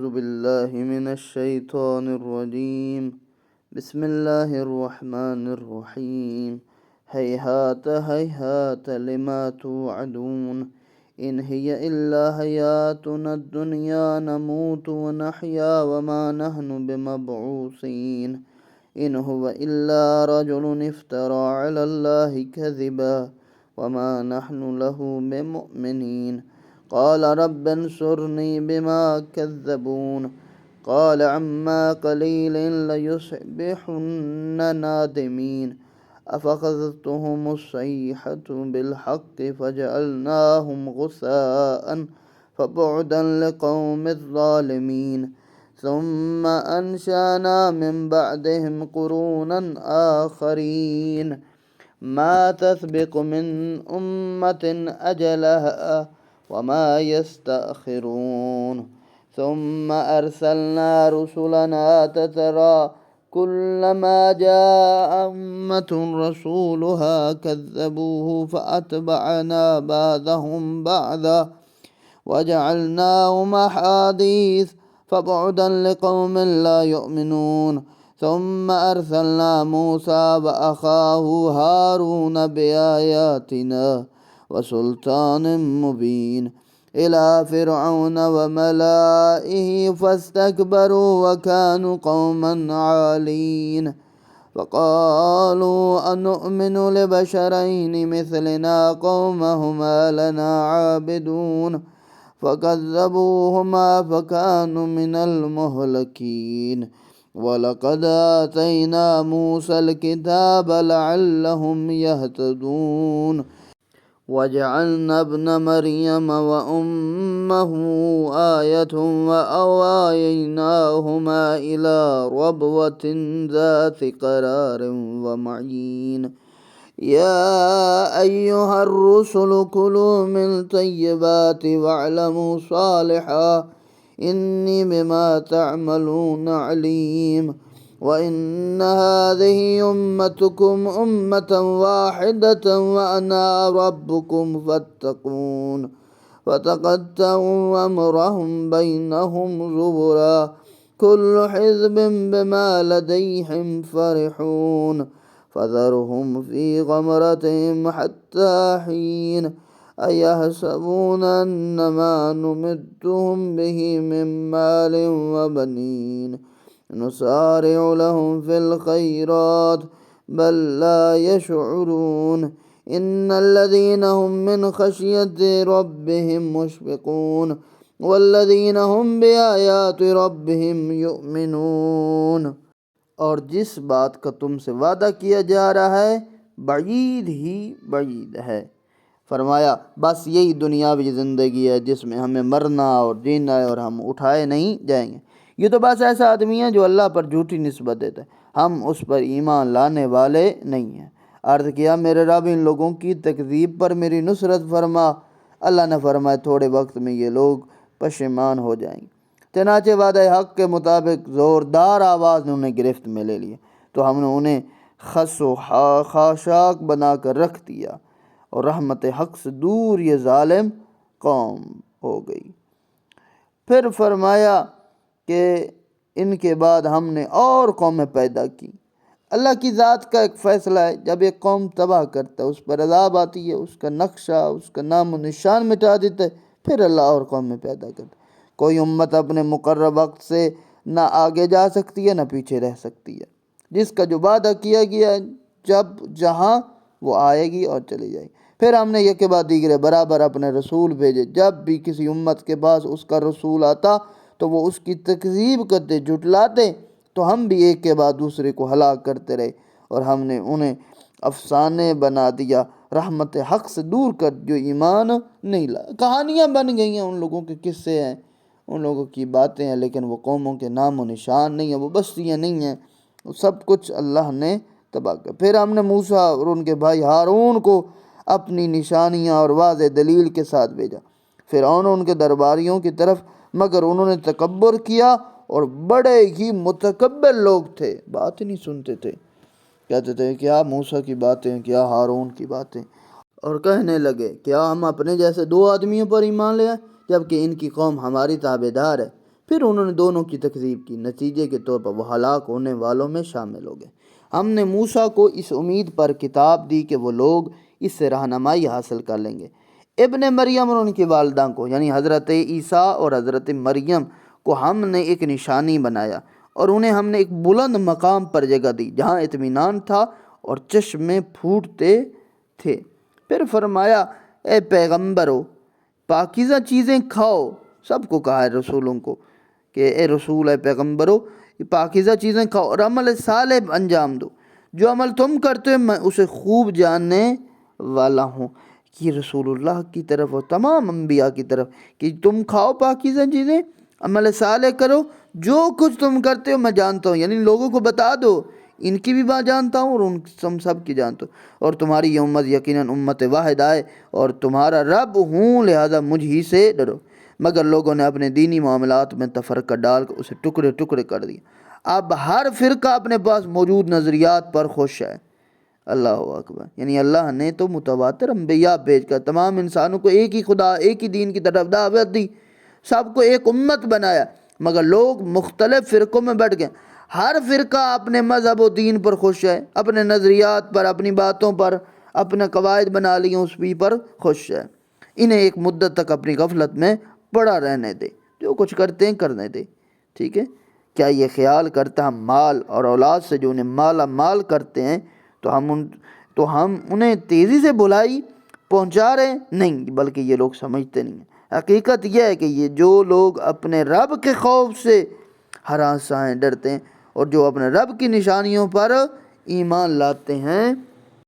أعوذ بالله من الشيطان الرجيم. بسم الله الرحمن الرحيم. هيهات هيهات لما توعدون إن هي إلا حياتنا الدنيا نموت ونحيا وما نحن بمبعوثين إن هو إلا رجل افترى على الله كذبا وما نحن له بمؤمنين قال رب انصرني بما كذبون قال عما قليل ليصبحن نادمين أفأخذتهم الصيحة بالحق فجعلناهم غثاء فبعدا لقوم الظالمين ثم أنشأنا من بعدهم قرونا آخرين ما تسبق من أمة أجلها وما يستأخرون ثم أرسلنا رسلنا تترى كلما جاء أمة رسولها كذبوه فأتبعنا بعضهم بعضا وجعلناهم أحاديث فبعدا لقوم لا يؤمنون ثم أرسلنا موسى وأخاه هارون بآياتنا وسلطان مبين إلى فرعون وملائه فاستكبروا وكانوا قوما عالين فقالوا أنؤمن لبشرين مثلنا قومهما لنا عابدون فكذبوهما فكانوا من المهلكين ولقد آتينا موسى الكتاب لعلهم يهتدون وجعلنا ابن مريم وأمه آية وأويناهما إلى ربوة ذات قرار ومعين يا أيها الرسل كلوا من طيبات واعملوا صالحا إني بما تعملون عليم وإن هذه أمتكم أمة واحدة وأنا ربكم فاتقون فتقطعوا أمرهم بينهم زبرا كل حزب بما لديهم فرحون فذرهم في غمرتهم حتى حين أيحسبون أن ما نمدهم به من مال وبنين نسارع لهم في الخيرات بل لا يشعرون إن الذين هم من خشية ربهم مشفقون والذين هم بآيات ربهم يؤمنون. اور جس بات کا تم سے وعدہ کیا جا رہا ہے بعید ہی بعید ہے. فرمایا بس یہی دنیاوی زندگی ہے جس میں ہمیں مرنا اور جینا ہے اور ہم اٹھائے نہیں جائیں گے. یہ تو بس ایسا آدمی ہے جو اللہ پر جھوٹی نسبت دیتا ہے، ہم اس پر ایمان لانے والے نہیں ہیں. عرض کیا میرے رب ان لوگوں کی تکذیب پر میری نصرت فرما. اللہ نے فرمایا تھوڑے وقت میں یہ لوگ پشیمان ہو جائیں گے. چنانچہ وعدہ حق کے مطابق زوردار آواز نے انہیں گرفت میں لے لیا تو ہم نے انہیں خس و خاشاک بنا کر رکھ دیا اور رحمت حق سے دور یہ ظالم قوم ہو گئی. پھر فرمایا کہ ان کے بعد ہم نے اور قومیں پیدا کی. اللہ کی ذات کا ایک فیصلہ ہے، جب ایک قوم تباہ کرتا ہے اس پر عذاب آتی ہے، اس کا نقشہ اس کا نام و نشان مٹا دیتا ہے، پھر اللہ اور قومیں پیدا کرتا ہے. کوئی امت اپنے مقرر وقت سے نہ آگے جا سکتی ہے نہ پیچھے رہ سکتی ہے. جس کا جو وعدہ کیا گیا ہے جب جہاں وہ آئے گی اور چلی جائے گی. پھر ہم نے یہ کے بعد دیگرے برابر اپنے رسول بھیجے. جب بھی کسی امت کے پاس اس کا رسول آتا تو وہ اس کی تکذیب کرتے، جھٹلاتے، تو ہم بھی ایک کے بعد دوسرے کو ہلاک کرتے رہے اور ہم نے انہیں افسانے بنا دیا، رحمت حق سے دور کر جو ایمان نہیں لا. کہانیاں بن گئی ہیں، ان لوگوں کے قصے ہیں، ان لوگوں کی باتیں ہیں، لیکن وہ قوموں کے نام و نشان نہیں ہیں، وہ بستیاں نہیں ہیں، وہ سب کچھ اللہ نے تباہ کر. پھر ہم نے موسیٰ اور ان کے بھائی ہارون کو اپنی نشانیاں اور واضح دلیل کے ساتھ بھیجا فرعون اور ان کے درباریوں کی طرف، مگر انہوں نے تکبر کیا اور بڑے ہی متکبر لوگ تھے، بات ہی نہیں سنتے تھے. کہتے تھے کیا موسیٰ کی باتیں، کیا ہارون کی باتیں، اور کہنے لگے کیا ہم اپنے جیسے 2 آدمیوں پر ایمان لے آئیں جبکہ ان کی قوم ہماری تابع دار ہے. پھر انہوں نے دونوں کی تکذیب کی، نتیجے کے طور پر وہ ہلاک ہونے والوں میں شامل ہو گئے۔ ہم نے موسیٰ کو اس امید پر کتاب دی کہ وہ لوگ اس سے رہنمائی حاصل کر لیں گے۔ ابن مریم اور ان کی والدہ کو یعنی حضرت عیسیٰ اور حضرت مریم کو ہم نے ایک نشانی بنایا، اور انہیں ہم نے ایک بلند مقام پر جگہ دی جہاں اطمینان تھا اور چشمے پھوٹتے تھے۔ پھر فرمایا اے پیغمبرو پاکیزہ چیزیں کھاؤ، سب کو کہا ہے رسولوں کو کہ اے رسول اے پیغمبرو پاکیزہ چیزیں کھاؤ اور عمل صالح انجام دو، جو عمل تم کرتے ہو میں اسے خوب جاننے والا ہوں۔ یہ رسول اللہ کی طرف اور تمام انبیاء کی طرف کہ تم کھاؤ پاکیزہ چیزیں، عمل صالح کرو، جو کچھ تم کرتے ہو میں جانتا ہوں، یعنی لوگوں کو بتا دو ان کی بھی بات جانتا ہوں اور ان تم سب کی جانتا ہوں، اور تمہاری یہ امت یقیناً امت واحد آئے اور تمہارا رب ہوں، لہذا مجھ ہی سے ڈرو۔ مگر لوگوں نے اپنے دینی معاملات میں تفرقہ ڈال کر اسے ٹکڑے ٹکڑے کر دیا۔ اب ہر فرقہ اپنے پاس موجود نظریات پر خوش ہے۔ اللہ اکبر، یعنی اللہ نے تو متواتر انبیاء بھیج کر تمام انسانوں کو ایک ہی خدا ایک ہی دین کی طرف دعوت دی، سب کو ایک امت بنایا، مگر لوگ مختلف فرقوں میں بٹ گئے۔ ہر فرقہ اپنے مذہب و دین پر خوش ہے، اپنے نظریات پر، اپنی باتوں پر، اپنے قواعد بنا لیے اس بھی پر خوش ہے۔ انہیں ایک مدت تک اپنی غفلت میں پڑا رہنے دے، جو کچھ کرتے ہیں کرنے دے، ٹھیک ہے۔ کیا یہ خیال کرتا ہم مال اور اولاد سے جو انہیں مالا مال کرتے ہیں تو ہم انہیں تیزی سے بھلائی پہنچا رہے ہیں؟ نہیں، بلکہ یہ لوگ سمجھتے نہیں ہیں۔ حقیقت یہ ہے کہ یہ جو لوگ اپنے رب کے خوف سے ہراساں ڈرتے ہیں اور جو اپنے رب کی نشانیوں پر ایمان لاتے ہیں،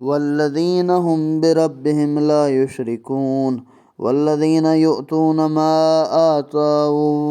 والذین هم بربهم لا یشرکون والذین یؤتون ما آتوا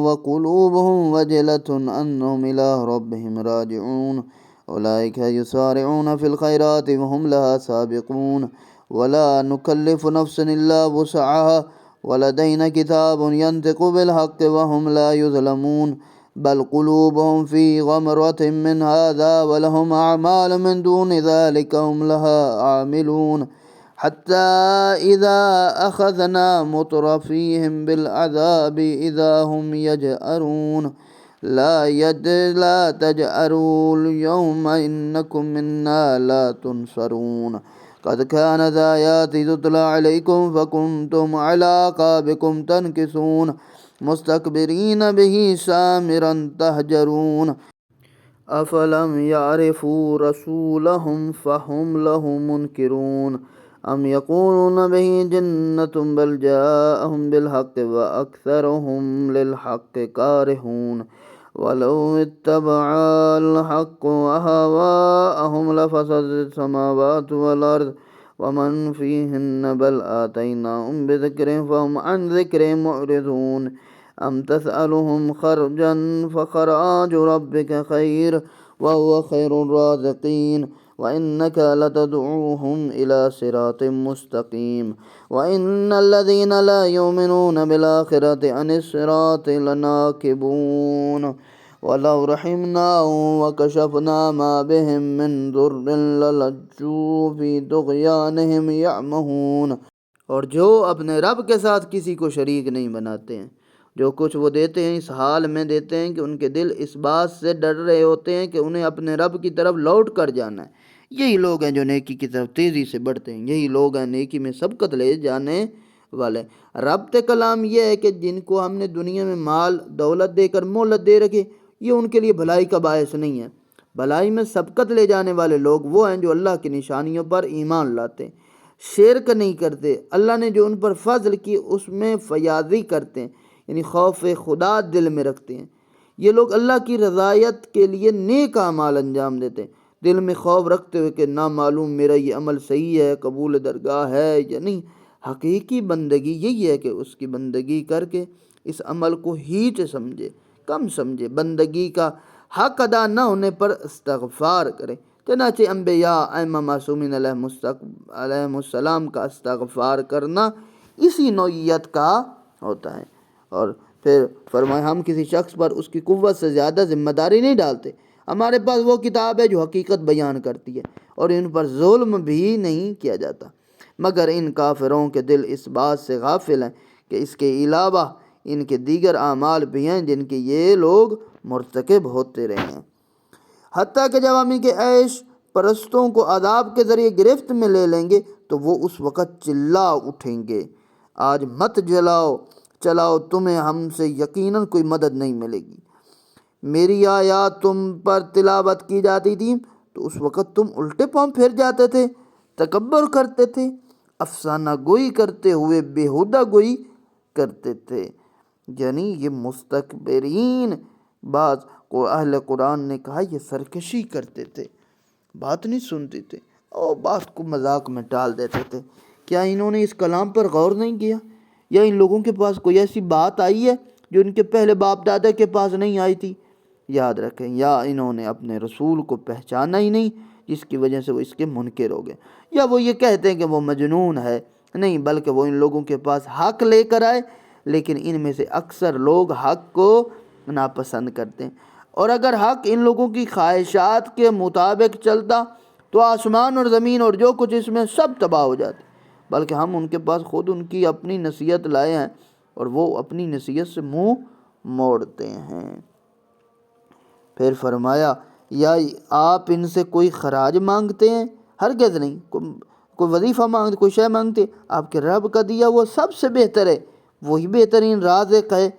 وقلوبهم وجلة انہم الی ربهم راجعون اولئک یسارعون فی الخیرات وهم لها سابقون ولا نکلف نفسا الا وسعها ولدینا کتاب ینطق بالحق وهم لا یظلمون بل قلوبهم في غمرة من هذا ولهم أعمال من دون ذلك هم لها عاملون حتى إذا أخذنا مترفيهم بالعذاب إذا هم يجأرون لا تجأروا اليوم إنكم منا لا تنصرون قد كانت آياتي تتلى عليكم فكنتم على أعقابكم تنكصون مستكبرين به سامرا تهجرون أفلم يعرفوا رسولهم فهم له منكرون أم يقولون به جنة بل جاءهم بالحق وأكثرهم للحق كارهون ولو اتبع الحق أهواءهم لفسدت السماوات والأرض ومن فيهن بل آتيناهم بذكرهم فهم عن ذكرهم معرضون أم تسألهم خرجا فخراج ربك خير وهو خير الرازقين وإنك لتدعوهم إلى صراط مستقيم وإن الذين لا يؤمنون بالآخرة عن الصراط لناكبون ولو رحمناهم وكشفنا ما بهم من ضر للجوا في طغيانهم يعمهون۔ اور جو اپنے رب کے ساتھ کسی کو شریک نہیں بناتے ہیں، جو کچھ وہ دیتے ہیں اس حال میں دیتے ہیں کہ ان کے دل اس بات سے ڈر رہے ہوتے ہیں کہ انہیں اپنے رب کی طرف لوٹ کر جانا ہے۔ یہی لوگ ہیں جو نیکی کی طرف تیزی سے بڑھتے ہیں، یہی لوگ ہیں نیکی میں سبقت لے جانے والے۔ ربط کلام یہ ہے کہ جن کو ہم نے دنیا میں مال دولت دے کر مہلت دے رکھی، یہ ان کے لیے بھلائی کا باعث نہیں ہے۔ بھلائی میں سبقت لے جانے والے لوگ وہ ہیں جو اللہ کی نشانیوں پر ایمان لاتے ہیں، شرک نہیں کرتے، اللہ نے جو ان پر فضل کی اس میں فیاضی کرتے ہیں، یعنی خوف خدا دل میں رکھتے ہیں۔ یہ لوگ اللہ کی رضایت کے لیے نیک اعمال انجام دیتے ہیں، دل میں خوف رکھتے ہوئے کہ نہ معلوم میرا یہ عمل صحیح ہے، قبول درگاہ ہے یا نہیں۔ حقیقی بندگی یہی ہے کہ اس کی بندگی کر کے اس عمل کو ہیچ سمجھے، کم سمجھے، بندگی کا حق ادا نہ ہونے پر استغفار کرے۔ چنانچہ انبیاء ائمہ معصومین علیہ السلام کا استغفار کرنا اسی نوعیت کا ہوتا ہے۔ اور پھر فرمایا ہم کسی شخص پر اس کی قوت سے زیادہ ذمہ داری نہیں ڈالتے، ہمارے پاس وہ کتاب ہے جو حقیقت بیان کرتی ہے اور ان پر ظلم بھی نہیں کیا جاتا، مگر ان کافروں کے دل اس بات سے غافل ہیں کہ اس کے علاوہ ان کے دیگر اعمال بھی ہیں جن کے یہ لوگ مرتکب ہوتے رہے ہیں، حتیٰ کہ جب ہم ان کے عیش پرستوں کو عذاب کے ذریعے گرفت میں لے لیں گے تو وہ اس وقت چلا اٹھیں گے، آج مت چلاؤ تمہیں ہم سے یقیناً کوئی مدد نہیں ملے گی۔ میری آیات تم پر تلاوت کی جاتی تھی تو اس وقت تم الٹے پاؤں پھر جاتے تھے، تکبر کرتے تھے، افسانہ گوئی کرتے ہوئے بیہودہ گوئی کرتے تھے۔ یعنی یہ مستکبرین، بعض کو اہل قرآن نے کہا یہ سرکشی کرتے تھے، بات نہیں سنتے تھے اور بات کو مذاق میں ٹال دیتے تھے۔ کیا انہوں نے اس کلام پر غور نہیں کیا؟ یا ان لوگوں کے پاس کوئی ایسی بات آئی ہے جو ان کے پہلے باپ دادا کے پاس نہیں آئی تھی؟ یاد رکھیں، یا انہوں نے اپنے رسول کو پہچانا ہی نہیں جس کی وجہ سے وہ اس کے منکر ہو گئے، یا وہ یہ کہتے ہیں کہ وہ مجنون ہے، نہیں بلکہ وہ ان لوگوں کے پاس حق لے کر آئے، لیکن ان میں سے اکثر لوگ حق کو ناپسند کرتے ہیں، اور اگر حق ان لوگوں کی خواہشات کے مطابق چلتا تو آسمان اور زمین اور جو کچھ اس میں سب تباہ ہو جاتے، بلکہ ہم ان کے پاس خود ان کی اپنی نصیحت لائے ہیں اور وہ اپنی نصیحت سے منہ موڑتے ہیں۔ پھر فرمایا، یا آپ ان سے کوئی خراج مانگتے ہیں؟ ہرگز نہیں۔ کوئی وظیفہ مانگتے، کوئی شے مانگتے؟ آپ کے رب کا دیا وہ سب سے بہتر ہے، وہی بہترین رازق ہے۔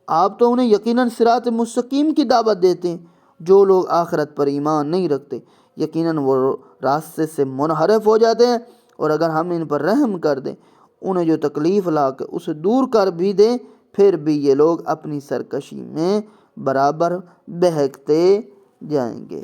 آپ تو انہیں یقیناً صراط مستقیم کی دعوت دیتے ہیں۔ جو لوگ آخرت پر ایمان نہیں رکھتے یقیناً وہ راستے سے منحرف ہو جاتے ہیں، اور اگر ہم ان پر رحم کر دیں، انہیں جو تکلیف لا کے اسے دور کر بھی دیں، پھر بھی یہ لوگ اپنی سرکشی میں برابر بہکتے جائیں گے۔